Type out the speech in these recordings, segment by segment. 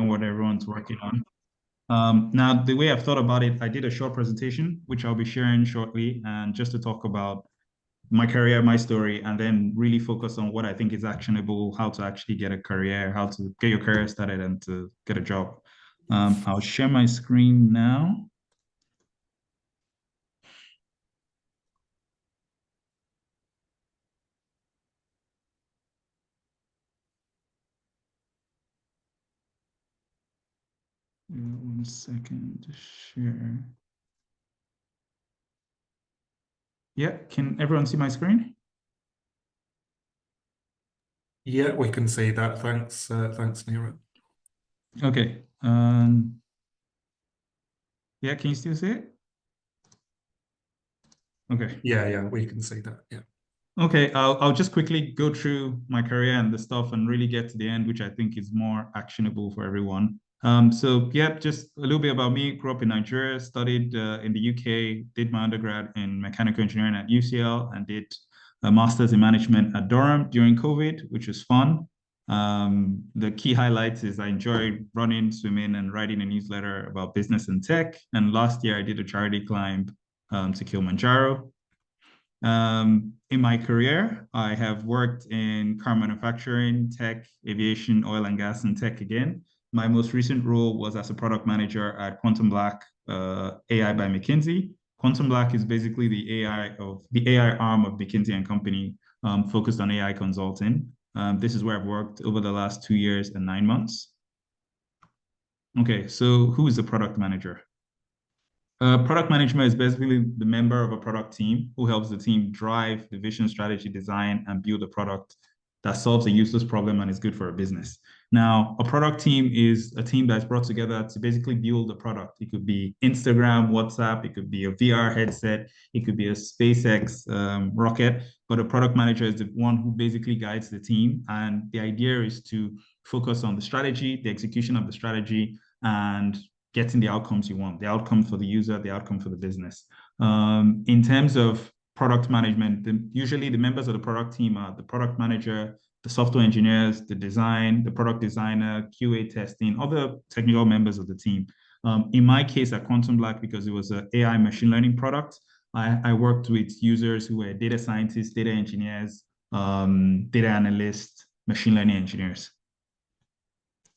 learn what everyone's working on. Now, the way I've thought about it, I did a short presentation, which I'll be sharing shortly, and just to talk about my career, my story, and then really focus on what I think is actionable, how to actually get a career, how to get your career started and to get a job. I'll share my screen now. One second to share. Yeah, can everyone see my screen? Yeah, we can see that. Thanks, Neera. Okay. Yeah, can you still see it? Okay. Yeah, we can see that. Yeah. Okay, I'll just quickly go through my career and the stuff and really get to the end, which I think is more actionable for everyone. So yeah, just a little bit about me. Grew up in Nigeria, studied in the UK, did my undergrad in mechanical engineering at UCL, and did a master's in management at Durham during COVID, which was fun. The key highlights is I enjoyed running, swimming, and writing a newsletter about business and tech. And last year I did a charity climb to Kilimanjaro. In my career, I have worked in car manufacturing, tech, aviation, oil and gas, and tech again. My most recent role was as a product manager at Quantum Black AI by McKinsey. Quantum Black is basically the AI arm of McKinsey and Company, focused on AI consulting. This is where I've worked over the last 2 years and 9 months. Okay, so who is the product manager? Product management is basically the member of a product team who helps the team drive the vision, strategy, design, and build a product that solves a useless problem and is good for a business. Now, a product team is a team that's brought together to basically build a product. It could be Instagram, WhatsApp, it could be a VR headset, it could be a SpaceX rocket, but a product manager is the one who basically guides the team. And the idea is to focus on the strategy, the execution of the strategy, and getting the outcomes you want, the outcome for the user, the outcome for the business. In terms of product management, usually the members of the product team are the product manager, the software engineers, the design, the product designer, QA testing, other technical members of the team. In my case at Quantum Black, because it was an AI machine learning product, I worked with users who were data scientists, data engineers, data analysts, machine learning engineers.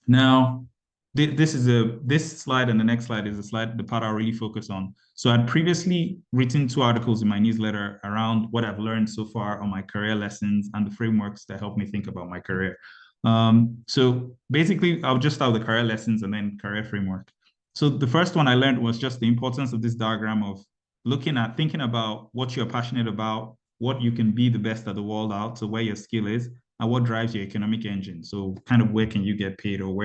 Now, this slide and the next slide is the part I'll really focus on. So I'd previously written 2 articles in my newsletter around what I've learned so far on my career lessons and the frameworks that help me think about my career. So basically, I'll just start with the career lessons and then career framework. So the first one I learned was just the importance of this diagram of thinking about what you're passionate about, what you can be the best at the world out, so where your skill is, and what drives your economic engine. So kind of where can you get paid, or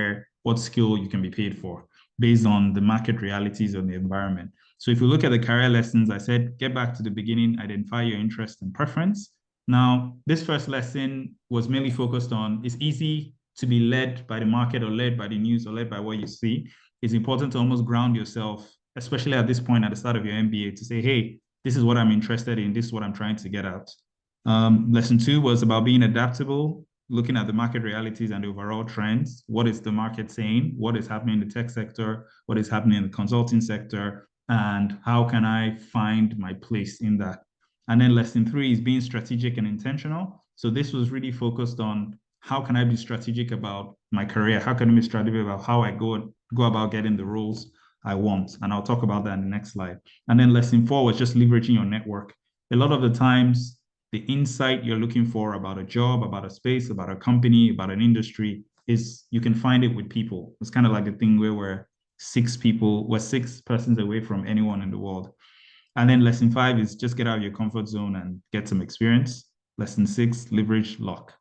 what skill you can be paid for based on the market realities of the environment. So if you look at the career lessons, I said, get back to the beginning, identify your interest and preference. Now, this first lesson was mainly focused on, it's easy to be led by the market or led by the news or led by what you see. It's important to almost ground yourself, especially at this point at the start of your MBA, to say, hey, this is what I'm interested in, this is what I'm trying to get out. Lesson 2 was about being adaptable, looking at the market realities and the overall trends. What is the market saying? What is happening in the tech sector? What is happening in the consulting sector? And how can I find my place in that? And then lesson 3 is being strategic and intentional. So this was really focused on how can I be strategic about my career? How can I be strategic about how I go about getting the roles I want? And I'll talk about that in the next slide. And then lesson 4 was just leveraging your network. A lot of the times, the insight you're looking for about a job, about a space, about a company, about an industry is you can find it with people. It's kind of like the thing where we're 6 persons away from anyone in the world. And then lesson 5 is just get out of your comfort zone and get some experience. Lesson 6, leverage luck.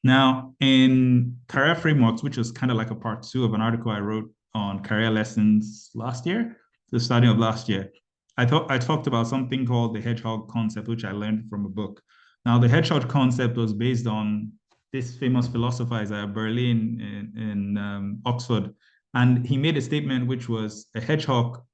Now, in career frameworks, which was kind of like a part 2 of an article I wrote on career lessons last year, the starting of last year, I talked about something called the hedgehog concept, which I learned from a book. Now, the hedgehog concept was based on this famous philosopher, Isaiah Berlin in Oxford. And he made a statement which was a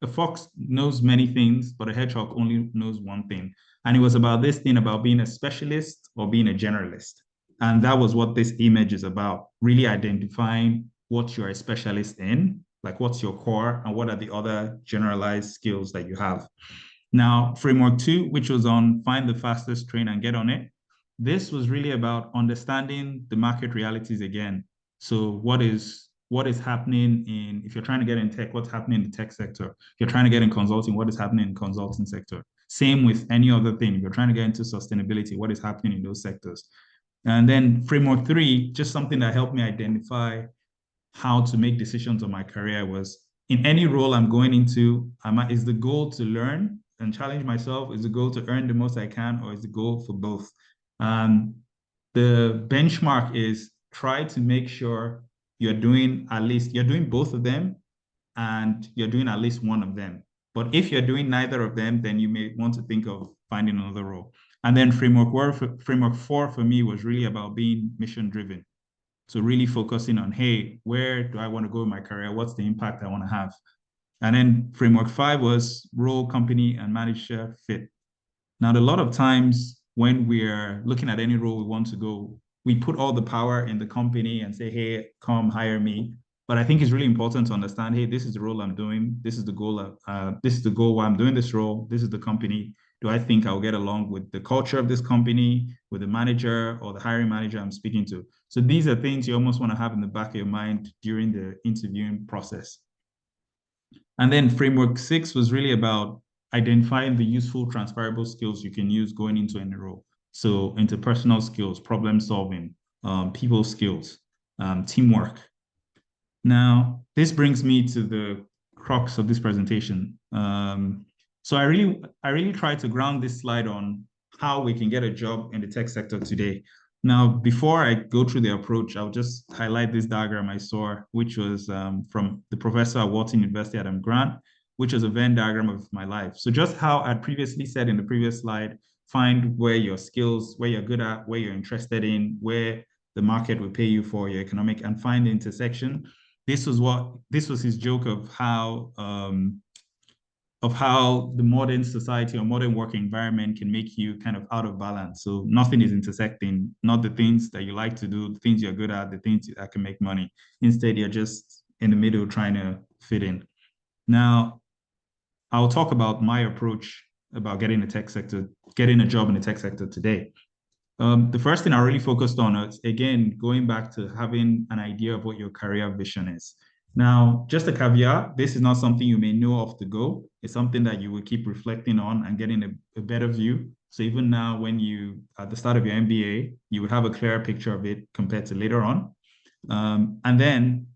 fox knows many things, but a hedgehog only knows one thing. And it was about this thing about being a specialist or being a generalist. And that was what this image is about, really identifying what you're a specialist in, like what's your core and what are the other generalized skills that you have. Now, framework 2, which was on find the fastest train and get on it. This was really about understanding the market realities again. So what is happening in, if you're trying to get in tech, what's happening in the tech sector? If you're trying to get in consulting, what is happening in the consulting sector? Same with any other thing. If you're trying to get into sustainability, what is happening in those sectors? And then framework 3, just something that helped me identify how to make decisions on my career was in any role I'm going into, is the goal to learn and challenge myself? Is the goal to earn the most I can, or is the goal for both? The benchmark is try to make sure you're doing both of them and you're doing at least one of them. But if you're doing neither of them, then you may want to think of finding another role. And then framework 4 for me was really about being mission driven. So really focusing on, hey, where do I want to go in my career? What's the impact I want to have? And then framework 5 was role, company, and manager fit. Now, a lot of times when we're looking at any role we want to go, we put all the power in the company and say, hey, come hire me. But I think it's really important to understand, hey, this is the role I'm doing. This is the goal. This is the goal why I'm doing this role. This is the company. Do I think I'll get along with the culture of this company, with the manager or the hiring manager I'm speaking to? So these are things you almost want to have in the back of your mind during the interviewing process. And then framework 6 was really about identifying the useful transferable skills you can use going into any role. So interpersonal skills, problem solving, people skills, teamwork. Now, this brings me to the crux of this presentation. So I really try to ground this slide on how we can get a job in the tech sector today. Now, before I go through the approach, I'll just highlight this diagram I saw, which was from the professor at Wharton University, Adam Grant, which was a Venn diagram of my life. So just how I previously said in the previous slide, find where your skills, where you're good at, where you're interested in, where the market will pay you for your economic, and find the intersection. This was his joke of how the modern society or modern work environment can make you kind of out of balance. So nothing is intersecting, not the things that you like to do, the things you're good at, the things that can make money. Instead, you're just in the middle trying to fit in. Now, I'll talk about my approach about getting a job in the tech sector today. The first thing I really focused on is, again, going back to having an idea of what your career vision is. Now, just a caveat, this is not something you may know off the go. It's something that you will keep reflecting on and getting a better view. So even now, when you, at the start of your MBA, you would have a clearer picture of it compared to later on. And then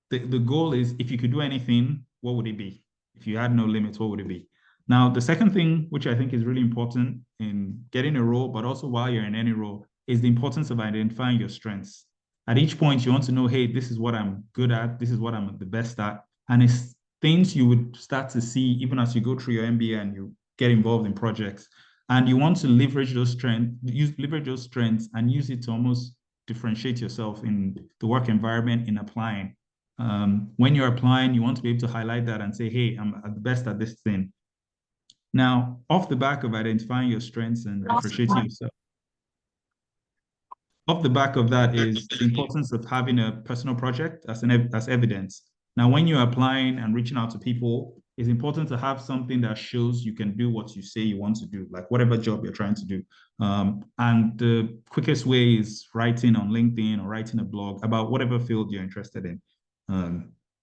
the goal is, if you could do anything, what would it be? If you had no limits, what would it be? Now, the second thing, which I think is really important in getting a role, but also while you're in any role, is the importance of identifying your strengths. At each point, you want to know, hey, this is what I'm good at. This is what I'm the best at. And it's things you would start to see even as you go through your MBA and you get involved in projects. And you want to leverage those strengths and use it to almost differentiate yourself in the work environment in applying. When you're applying, you want to be able to highlight that and say, hey, I'm the best at this thing. Now, off the back of identifying your strengths and differentiating yourself, off the back of that is the importance of having a personal project as evidence. Now, when you're applying and reaching out to people, it's important to have something that shows you can do what you say you want to do, like whatever job you're trying to do. And the quickest way is writing on LinkedIn or writing a blog about whatever field you're interested in.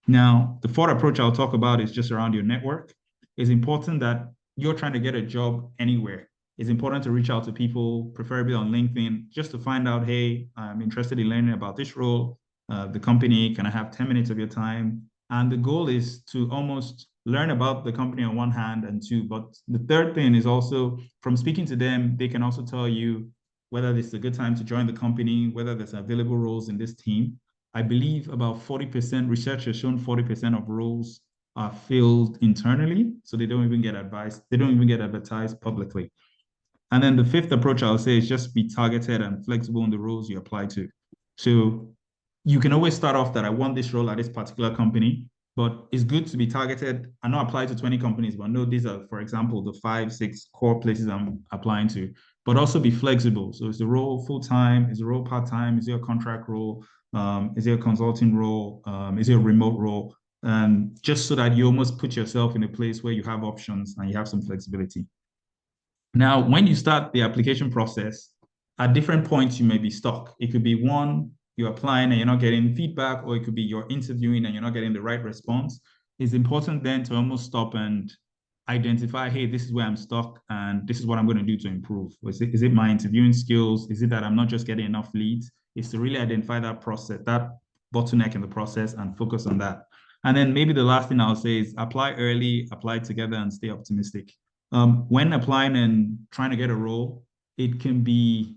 Now, the fourth approach I'll talk about is just around your network. It's important that you're trying to get a job anywhere. It's important to reach out to people, preferably on LinkedIn, just to find out, hey, I'm interested in learning about this role, the company, can I have 10 minutes of your time? And the goal is to almost learn about the company on one hand and two, but the third thing is also from speaking to them, they can also tell you whether this is a good time to join the company, whether there's available roles in this team. I believe about 40%, research has shown 40% of roles are filled internally, so they don't even get advice. They don't even get advertised publicly. And then the fifth approach I'll say is just be targeted and flexible in the roles you apply to. So you can always start off that I want this role at this particular company, but it's good to be targeted and not apply to 20 companies, but know these are, for example, the 5-6 core places I'm applying to, but also be flexible. So is the role full-time? Is the role part-time? Is it a contract role? Is it a consulting role? Is it a remote role? Just so that you almost put yourself in a place where you have options and you have some flexibility. Now, when you start the application process, at different points, you may be stuck. It could be one, you're applying and you're not getting feedback, or it could be you're interviewing and you're not getting the right response. It's important then to almost stop and identify, hey, this is where I'm stuck and this is what I'm going to do to improve. Is it my interviewing skills? Is it that I'm not just getting enough leads? It's to really identify that process, that bottleneck in the process, and focus on that. And then maybe the last thing I'll say is apply early, apply together, and stay optimistic. When applying and trying to get a role, it can be,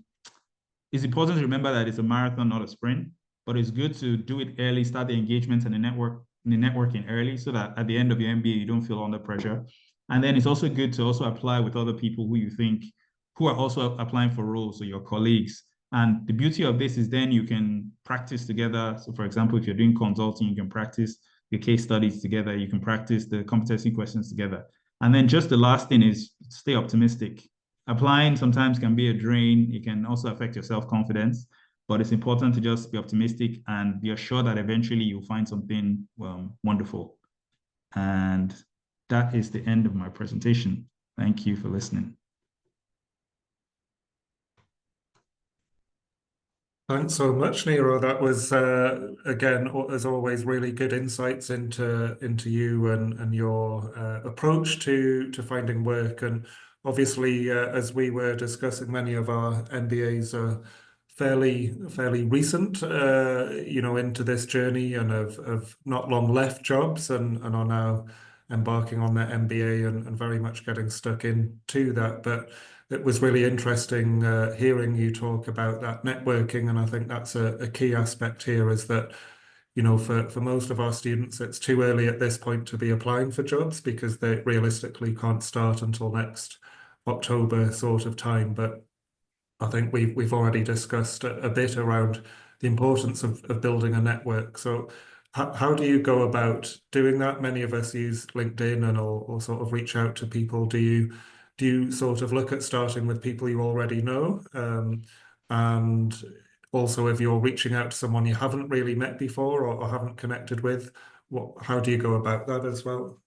it's important to remember that it's a marathon, not a sprint, but it's good to do it early, start the engagement and the networking early so that at the end of your MBA, you don't feel under pressure. And then it's also good to also apply with other people who you think, who are also applying for roles, so your colleagues. And the beauty of this is then you can practice together. So for example, if you're doing consulting, you can practice the case studies together, you can practice the competency questions together. And then just the last thing is stay optimistic. Applying sometimes can be a drain. It can also affect your self-confidence, but it's important to just be optimistic and be assured that eventually you'll find something wonderful. And that is the end of my presentation. Thank you for listening. Thanks so much, Nero. That was again, as always, really good insights into you and your approach to finding work. And obviously, as we were discussing, many of our MBAs are fairly recent, into this journey and have not long left jobs and are now embarking on their MBA and very much getting stuck into that. But it was really interesting hearing you talk about that networking, and I think that's a key aspect here is that, for most of our students, it's too early at this point to be applying for jobs because they realistically can't start until next October sort of time. But I think we've already discussed a bit around the importance of building a network. So how do you go about doing that? Many of us use LinkedIn and or sort of reach out to people. Do you sort of look at starting with people you already know? And also, if you're reaching out to someone you haven't really met before or haven't connected with, how do you go about that as well?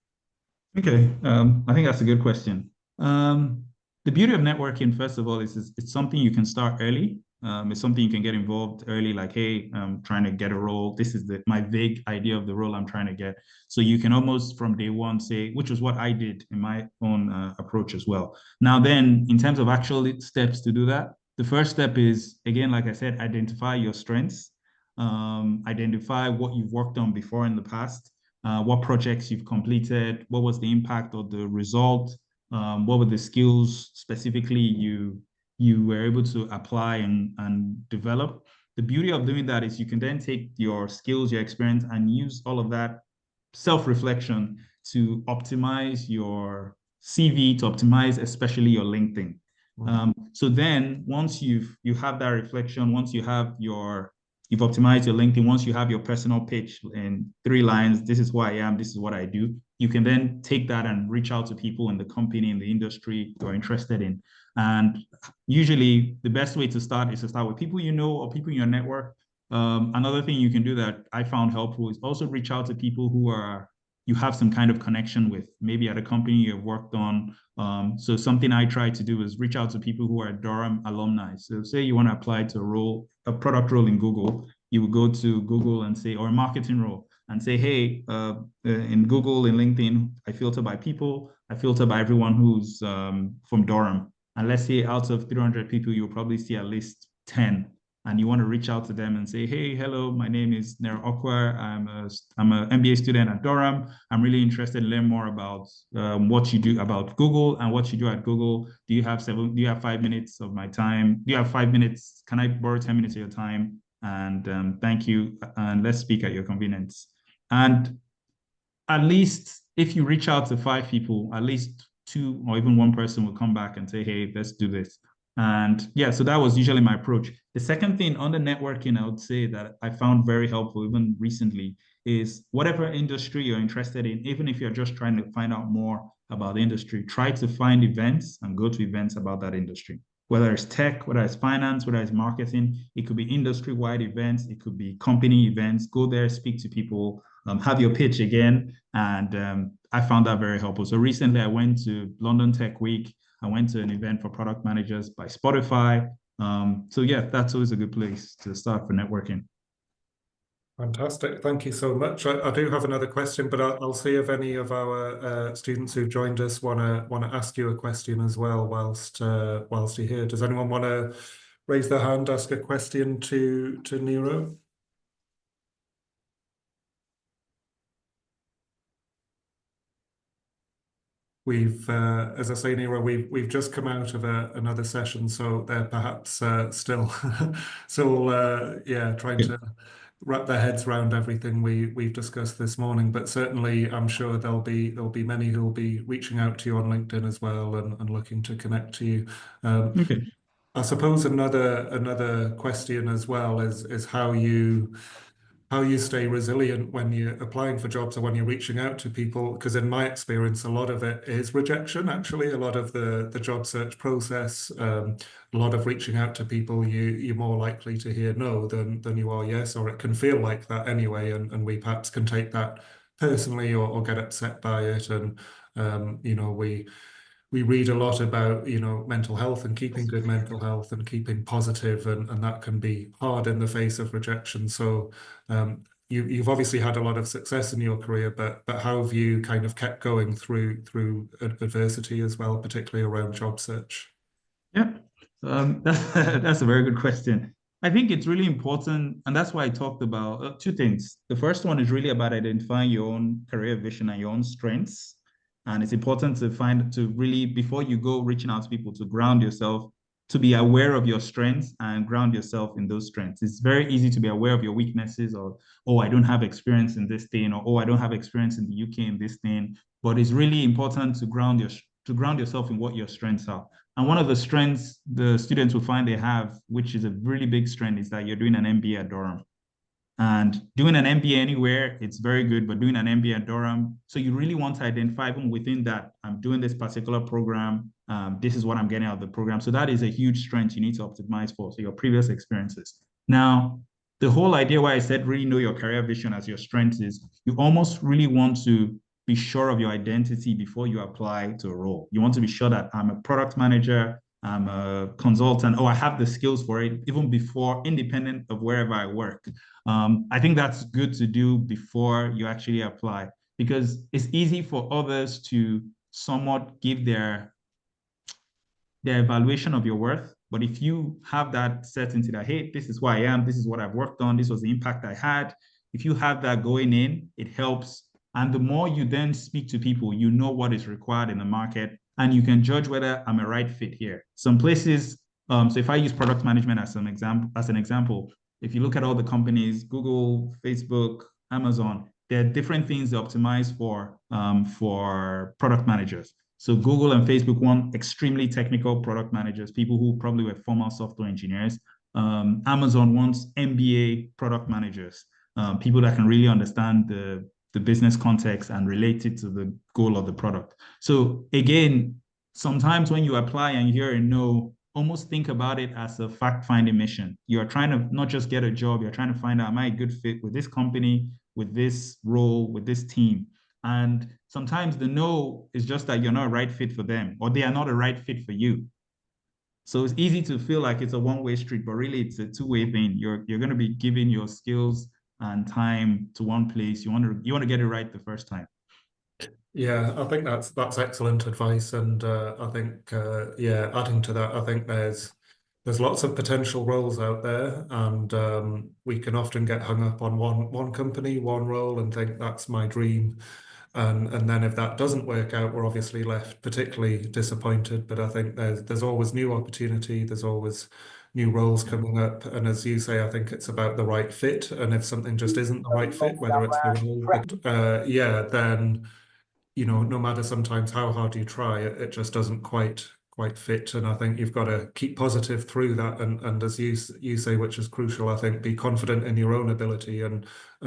Okay, I think that's a good question. The beauty of networking, first of all, is it's something you can start early. It's something you can get involved early, like, hey, I'm trying to get a role. This is my vague idea of the role I'm trying to get. So you can almost from day one say, which is what I did in my own approach as well. Now then, in terms of actual steps to do that, the first step is, again, like I said, identify your strengths, identify what you've worked on before in the past, what projects you've completed, what was the impact or the result, what were the skills specifically you were able to apply and develop. The beauty of doing that is you can then take your skills, your experience, and use all of that self-reflection to optimize your CV, to optimize especially your LinkedIn. So then once you have that reflection, once you've optimized your LinkedIn, once you have your personal pitch in 3 lines, this is who I am, this is what I do, you can then take that and reach out to people in the company, in the industry you're interested in. And usually the best way to start is to start with people you know or people in your network. Another thing you can do that I found helpful is also reach out to people who you have some kind of connection with, maybe at a company you've worked on. So something I try to do is reach out to people who are Durham alumni. So say you want to apply to a product role in Google, you would go to Google and say, or a marketing role, and say, hey, in Google, in LinkedIn, I filter by people, I filter by everyone who's from Durham. And let's say out of 300 people, you'll probably see at least 10. And you want to reach out to them and say, hey, hello, my name is Nero Okwar. I'm an MBA student at Durham. I'm really interested in learning more about what you do about Google and what you do at Google. Do you have 5 minutes of my time? Do you have 5 minutes? Can I borrow 10 minutes of your time? And thank you. And let's speak at your convenience. And at least if you reach out to 5 people, at least 2 or even 1 person will come back and say, hey, let's do this. And yeah, so that was usually my approach. The second thing on the networking, I would say that I found very helpful even recently is whatever industry you're interested in, even if you're just trying to find out more about the industry, try to find events and go to events about that industry. whether it's tech, whether it's finance, whether it's marketing. It could be industry-wide events. It could be company events. Go there, speak to people, have your pitch again. And I found that very helpful. So recently I went to London Tech Week. I went to an event for product managers by Spotify. So yeah, that's always a good place to start for networking. Fantastic. Thank you so much. I do have another question, but I'll see if any of our students who've joined us want to ask you a question as well whilst you're here. Does anyone want to raise their hand, ask a question to Nero? We've, as I say, Nero, we've just come out of another session, so they're perhaps still trying to wrap their heads around everything we've discussed this morning. But certainly, I'm sure there'll be many who will be reaching out to you on LinkedIn as well and looking to connect to you. Okay. I suppose another question as well is how you stay resilient when you're applying for jobs or when you're reaching out to people. Because in my experience, a lot of it is rejection, actually. A lot of the job search process, a lot of reaching out to people, you're more likely to hear no than you are yes, or it can feel like that anyway. And we perhaps can take that personally or get upset by it. And, we read a lot about, mental health and keeping good mental health and keeping positive, and that can be hard in the face of rejection. So you've obviously had a lot of success in your career, but how have you kind of kept going through adversity as well, particularly around job search? Yeah, that's a very good question. I think it's really important, and that's why I talked about two things. The first one is really about identifying your own career vision and your own strengths. And it's important to really, before you go reaching out to people, to ground yourself, to be aware of your strengths and ground yourself in those strengths. It's very easy to be aware of your weaknesses, or, oh, I don't have experience in this thing, or, oh, I don't have experience in the UK in this thing. But it's really important to ground yourself in what your strengths are. And one of the strengths the students will find they have, which is a really big strength, is that you're doing an MBA at Durham. And doing an MBA anywhere, it's very good, but doing an MBA at Durham, so you really want to identify even within that, I'm doing this particular program, this is what I'm getting out of the program. So that is a huge strength you need to optimize for, so your previous experiences. Now, the whole idea why I said really know your career vision as your strength is you almost really want to be sure of your identity before you apply to a role. You want to be sure that I'm a product manager, I'm a consultant, I have the skills for it, even before, independent of wherever I work. I think that's good to do before you actually apply, because it's easy for others to somewhat give their evaluation of your worth. But if you have that certainty that, hey, this is who I am, this is what I've worked on, this was the impact I had, if you have that going in, it helps. And the more you then speak to people, you know what is required in the market, and you can judge whether I'm a right fit here. Some places, so if I use product management as an example, if you look at all the companies, Google, Facebook, Amazon, there are different things they optimize for product managers. So Google and Facebook want extremely technical product managers, people who probably were former software engineers. Amazon wants MBA product managers, people that can really understand the business context and relate it to the goal of the product. So again, sometimes when you apply and you hear a no, almost think about it as a fact-finding mission. You're trying to not just get a job, you're trying to find out, am I a good fit with this company, with this role, with this team? And sometimes the no is just that you're not a right fit for them, or they are not a right fit for you. So it's easy to feel like it's a one-way street, but really it's a two-way thing. You're going to be giving your skills and time to one place. You want to get it right the first time. Yeah, I think that's excellent advice, and I think adding to that, I think there's lots of potential roles out there, and we can often get hung up on one company, one role, and think that's my dream. And then if that doesn't work out, we're obviously left particularly disappointed. But I think there's always new opportunity, there's always new roles coming up. And as you say, I think it's about the right fit. And if something just isn't the right fit, whether it's the role, then no matter sometimes how hard you try, it just doesn't quite fit. And I think you've got to keep positive through that. And as you say, which is crucial, I think, be confident in your own ability and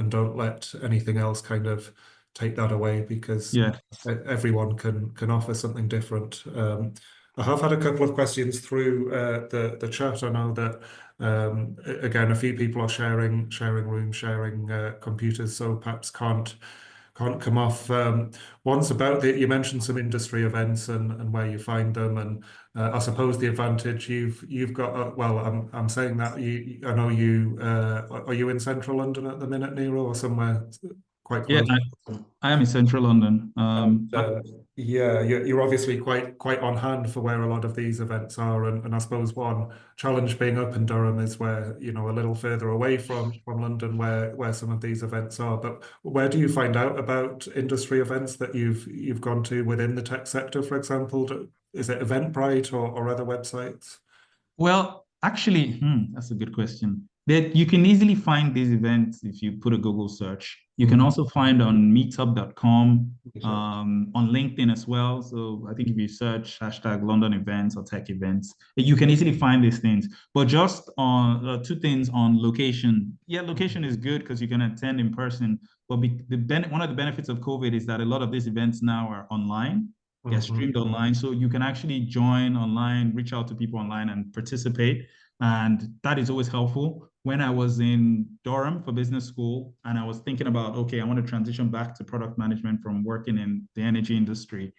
don't let anything else kind of take that away, because Yeah. everyone can offer something different. I have had a couple of questions through the chat. I know that again, a few people are sharing rooms, sharing computers, so perhaps can't come off. One's about you mentioned some industry events and where you find them, and I suppose the advantage you've got. Well, I'm saying that I know you are you in central London at the minute, Nero, or somewhere quite Yeah, close? I am in central London. And yeah, you're obviously quite on hand for where a lot of these events are, and I suppose one challenge being up in Durham is where, you know, a little further away from London where some of these events are. But where do you find out about industry events that you've gone to within the tech sector, for example? Is it Eventbrite or other websites? Well, actually, that's a good question. That you can easily find these events if you put a Google search. You can Mm. also find on meetup.com, on LinkedIn as well. So I think if you search hashtag London events or tech events, you can easily find these things. But just on two things on location. Yeah, location is good because you can attend in person. But one of the benefits of COVID is that a lot of these events now are online. They're Mhm. streamed online. So you can actually join online, reach out to people online and participate. And that is always helpful. When I was in Durham for business school and I was thinking about, okay, I want to transition back to product management from working in the energy industry,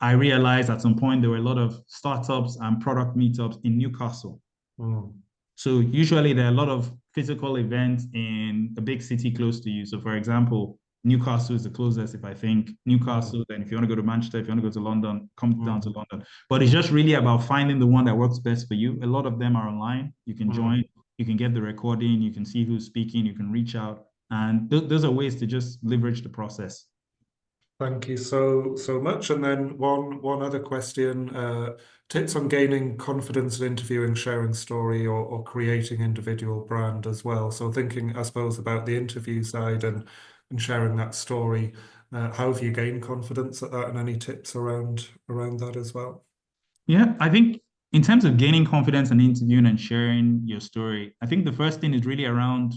I realized at some point there were a lot of startups and product meetups in Newcastle. Mm. So usually there are a lot of physical events in a big city close to you. So for example, Newcastle is the closest. If I think Mm. Newcastle, then if you want to go to Manchester, if you want to go to London, come down to Mm. London. But it's just really about finding the one that works best for you. A lot of them are online. You can Mm. join, you can get the recording, you can see who's speaking, you can reach out. And those are ways to just leverage the process. Thank you so much. And then one other question, tips on gaining confidence in interviewing, sharing story, or creating individual brand as well. So thinking, I suppose, about the interview side and sharing that story. How have you gained confidence at that, and any tips around that as well? Yeah, I think in terms of gaining confidence and interviewing and sharing your story, I think the first thing is really around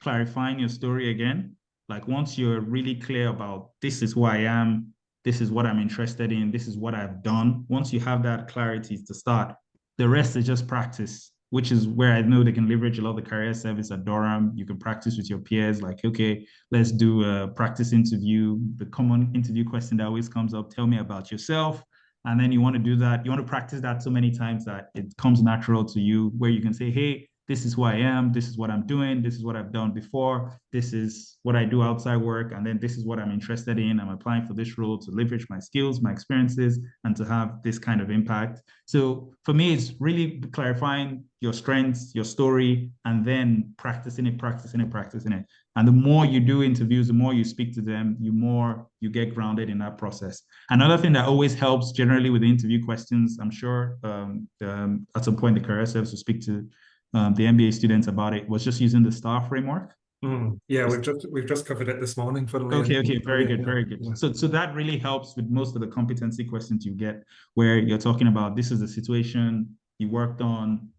clarifying your story again. Like once you're really clear about this is who I am, this is what I'm interested in, this is what I've done. Once you have that clarity to start, the rest is just practice, which is where I know they can leverage a lot of the career service at Durham. You can practice with your peers, like, okay, let's do a practice interview. The common interview question that always comes up, tell me about yourself, and then you want to do that. You want to practice that so many times that it comes natural to you, where you can say, hey, this is who I am. This is what I'm doing. This is what I've done before. This is what I do outside work. And then this is what I'm interested in. I'm applying for this role to leverage my skills, my experiences, and to have this kind of impact. So for me, it's really clarifying your strengths, your story, and then practicing it, practicing it, practicing it. And the more you do interviews, the more you speak to them, the more you get grounded in that process. Another thing that always helps generally with the interview questions, I'm sure at some point the career service will speak to the MBA students about it, was just using the STAR framework. Mm. Yeah, we've just covered it this morning, funnily Okay, enough. okay, So very yeah, good, yeah, very good. yeah. So that really helps with most of the competency questions you get, where you're talking about this is the situation you worked on,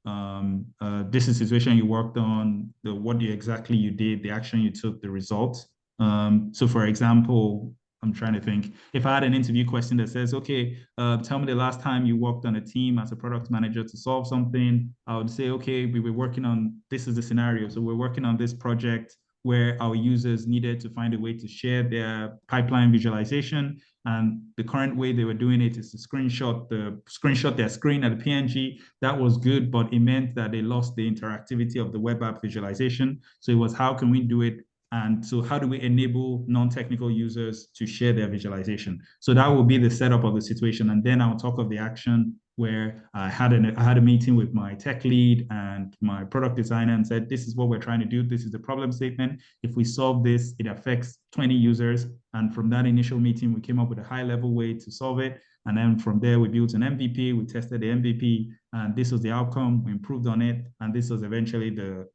this is the situation you worked on, the what you exactly you did, the action you took, the results. So for example, I'm trying to think if I had an interview question that says, okay, tell me the last time you worked on a team as a product manager to solve something. I would say, okay, we were working on this is the scenario. So we're working on this project where our users needed to find a way to share their pipeline visualization. And the current way they were doing it is to screenshot their screen at a PNG. That was good, but it meant that they lost the interactivity of the web app visualization. So it was how can we do it? And so how do we enable non-technical users to share their visualization? So that will be the setup of the situation. And then I'll talk of the action where I had a meeting with my tech lead and my product designer and said, this is what we're trying to do. This is the problem statement. If we solve this, it affects 20 users. And from that initial meeting, we came up with a high level way to solve it. And then from there, we built an MVP. We tested the MVP, and this was the outcome. We improved on it, and this was eventually the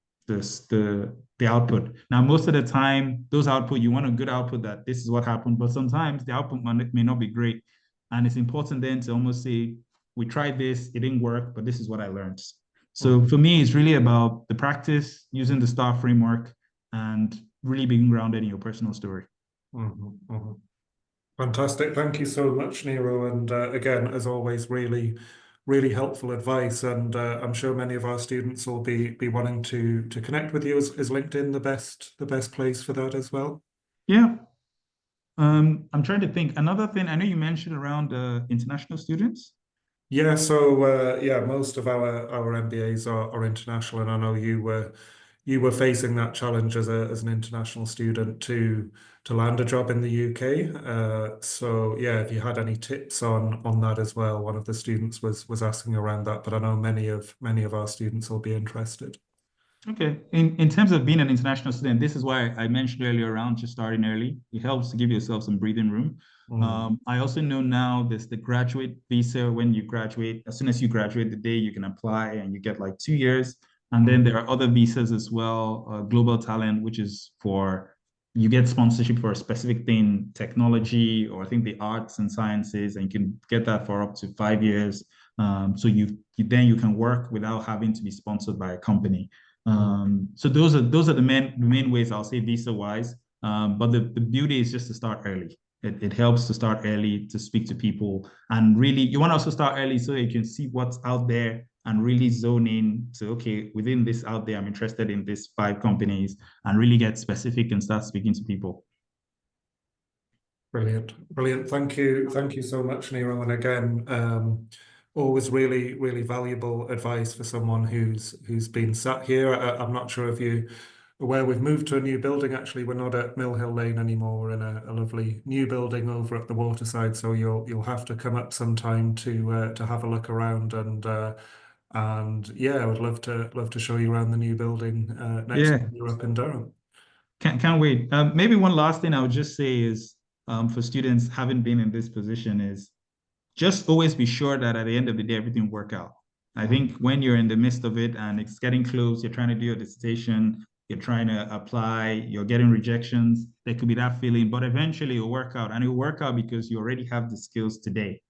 output. Now, most of the time, those output, you want a good output that this is what happened, but sometimes the output may not be great. And it's important then to almost say, we tried this, it didn't work, but this is what I learned. So Mm. for me, it's really about the practice, using the STAR framework, and really being grounded in your personal story. Mhm, mhm. Fantastic. Thank you so much, Nero. And again, as always, really, really helpful advice, and I'm sure many of our students will be wanting to connect with you. Is LinkedIn the best place for that as well? Yeah. I'm trying to think. Another thing, I know you mentioned around international students. Yeah, so yeah, most of our MBAs are international, and I know you were facing that challenge as an international student to land a job in the UK. So yeah, if you had any tips on that as well, one of the students was asking around that, but I know many of our students will be interested. Okay. In terms of being an international student, this is why I mentioned earlier around just starting early. It helps to give yourself some breathing room. Mm, I also know now there's the graduate visa when you graduate. As soon as you graduate, the day you can apply and you get like 2 years. And then mm, there are other visas as well, global talent, which is for you get sponsorship for a specific thing, technology, or I think the arts and sciences, and you can get that for up to 5 years. So then you can work without having to be sponsored by a company. mm. So those are the main ways I'll say visa wise. But the beauty is just to start early. It helps to start early to speak to people, and really you want to also start early so you can see what's out there and really zone in to, okay, within this out there, I'm interested in these 5 companies, and really get specific and start speaking to people. Brilliant, brilliant. Thank you so much, Nero. And again, always really valuable advice for someone who's been sat here. I'm not sure if you are aware we've moved to a new building. Actually, we're not at Mill Hill Lane anymore. We're in a lovely new building over at the waterside. So you'll have to come up sometime to have a look around and yeah, I would love to show you around the new building next Yeah, time you're up in Durham. can't wait. Maybe one last thing I would just say is for students having been in this position is just always be sure that at the end of the day, everything work out. I think when you're in the midst of it and it's getting close, you're trying to do your dissertation, you're trying to apply, you're getting rejections, there could be that feeling, but eventually it'll work out. And it'll work out because you already have the skills today.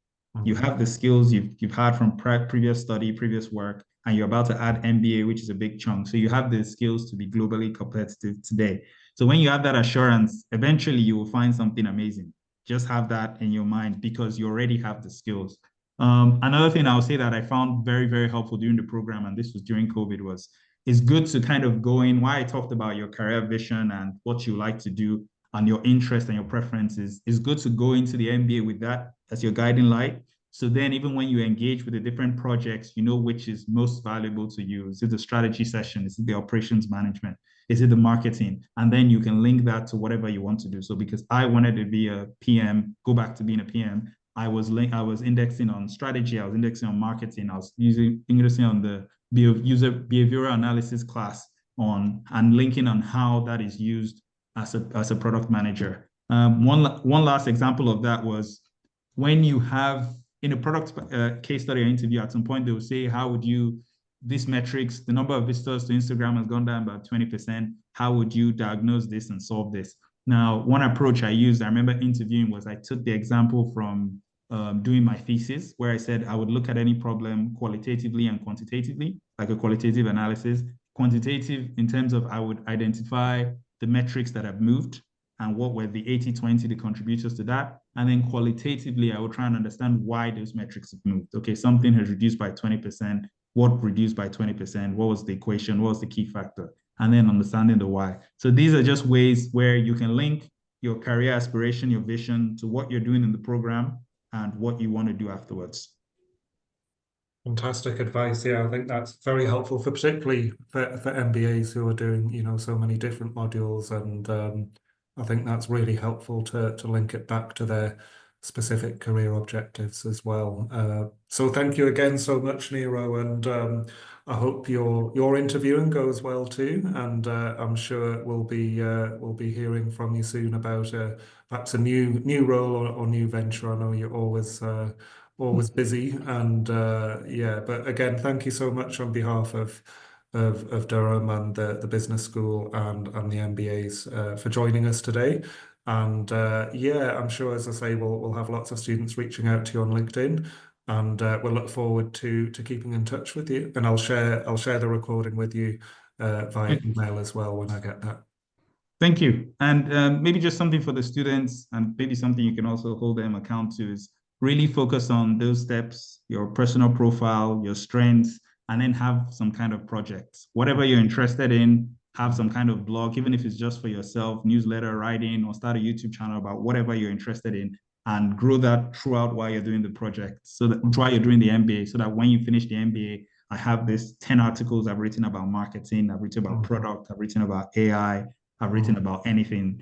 You Mm, have the skills you've had from previous study, previous work, and you're about to add MBA, which is a big chunk. So you have the skills to be globally competitive today. So when you have that assurance, eventually you will find something amazing. Just have that in your mind because you already have the skills. Another thing I'll say that I found very helpful during the program, and this was during COVID, was it's good to kind of go in. Why I talked about your career vision and what you like to do and your interest and your preferences, it's good to go into the MBA with that as your guiding light. So then even when you engage with the different projects, you know which is most valuable to you. Is it the strategy session? Is it the operations management? Is it the marketing? And then you can link that to whatever you want to do. So because I wanted to be a PM, go back to being a PM, I was indexing on strategy, I was indexing on marketing, I was indexing on the user behavioral analysis class on and linking on how that is used as a product manager. One last example of that was when you have in a product case study or interview, at some point they will say, how would you, these metrics, the number of visitors to Instagram has gone down by 20%. How would you diagnose this and solve this? Now, one approach I used, I remember interviewing, was I took the example from doing my thesis, where I said I would look at any problem qualitatively and quantitatively, like a qualitative analysis. Quantitative in terms of I would identify the metrics that have moved and what were the 80-20, the contributors to that. And then qualitatively, I will try and understand why those metrics have moved. Okay, something has reduced by 20%. What reduced by 20%? What was the equation? What was the key factor? And then understanding the why. So these are just ways where you can link your career aspiration, your vision to what you're doing in the program and what you want to do afterwards. Fantastic advice. Yeah, I think that's very helpful for particularly for MBAs who are doing, so many different modules. And I think that's really helpful to link it back to their specific career objectives as well. So thank you again so much, Nero. And I hope your interviewing goes well too. And I'm sure we'll be hearing from you soon about perhaps a new role or new venture. I know you're always busy and yeah, but again, thank you so much on behalf of Durham and the business school and the MBAs for joining us today. And yeah, I'm sure, as I say, we'll have lots of students reaching out to you on LinkedIn, and we'll look forward to keeping in touch with you. And I'll share the recording with you via email as well when I get that. Thank you. And maybe just something for the students, and maybe something you can also hold them account to is really focus on those steps, your personal profile, your strengths, and then have some kind of projects. Whatever you're interested in, have some kind of blog, even if it's just for yourself, newsletter writing, or start a YouTube channel about whatever you're interested in, and grow that throughout while you're doing the project. So that while you're doing the MBA, so that when you finish the MBA, I have this 10 articles I've written about marketing, I've written about product, I've written about AI, I've written about anything,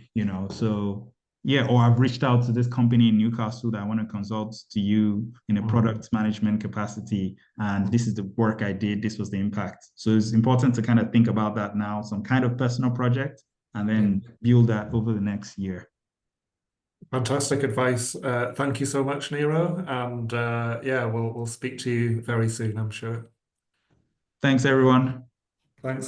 So yeah, or I've reached out to this company in Newcastle that I want to consult to you in a product management capacity. And this is the work I did. This was the impact. So it's important to kind of think about that now, some kind of personal project, and then build that over the next year. Fantastic advice. Thank you so much, Nero. And yeah, we'll speak to you very soon, I'm sure. Thanks, everyone. Thanks.